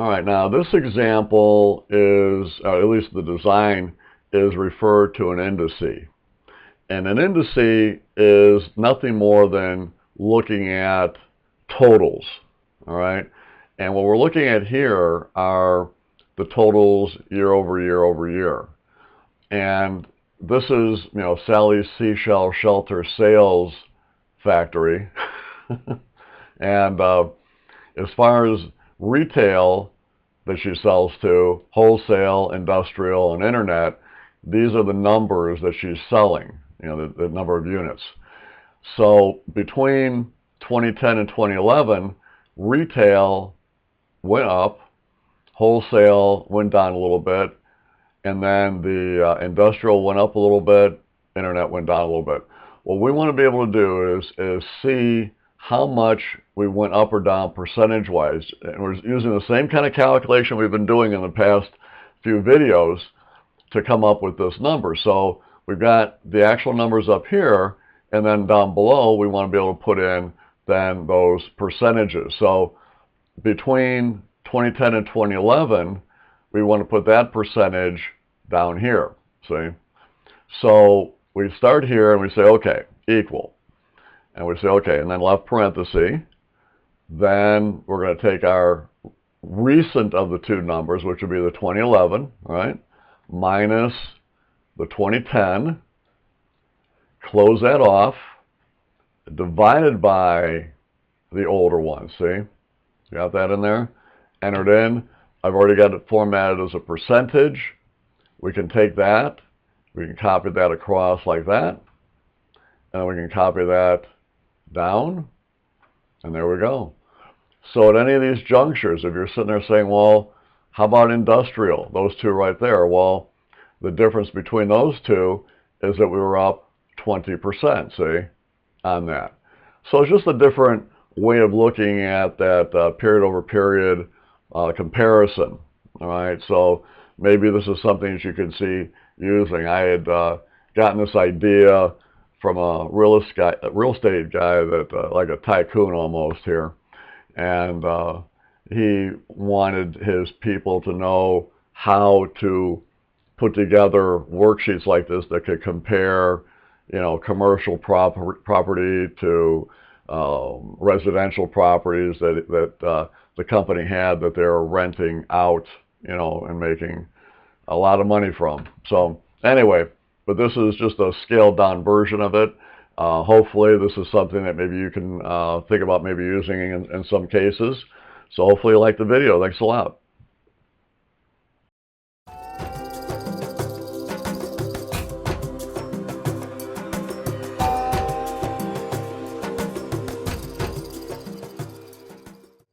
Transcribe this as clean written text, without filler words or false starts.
All right, now this example is, at least the design, is referred to an indice. And an indice is nothing more than looking at totals, all right? And what we're looking at here are the totals year over year over year. And this is, Sally's Seashell Shelter Sales Factory. And as far as retail that she sells to, wholesale, industrial, and internet, these are the numbers that she's selling, the number of units. So between 2010 and 2011, retail went up, wholesale went down a little bit, and then the industrial went up a little bit, internet went down a little bit. What we want to be able to do is see how much we went up or down percentage-wise. And we're using the same kind of calculation we've been doing in the past few videos to come up with this number. So we've got the actual numbers up here, and then down below we want to be able to put in then those percentages. So between 2010 and 2011, we want to put that percentage down here, see? So we start here and we say, okay, equal. And we say, okay, and then left parenthesis. Then we're going to take our recent of the two numbers, which would be the 2011, right, minus the 2010, close that off, divided by the older one, see? Got that in there? Entered in. I've already got it formatted as a percentage. We can take that, we can copy that across like that, and we can copy that down, and there we go. So at any of these junctures, if you're sitting there saying, well, how about industrial? Those two right there. Well, the difference between those two is that we were up 20%, see, on that. So it's just a different way of looking at that period over period comparison. All right, so maybe this is something that you can see using. I had gotten this idea from a real estate guy that like a tycoon almost here, and he wanted his people to know how to put together worksheets like this that could compare, commercial property to residential properties that the company had that they were renting out, and making a lot of money from. So anyway, but this is just a scaled down version of it. Hopefully this is something that maybe you can think about maybe using in some cases. So hopefully you like the video. Thanks a lot.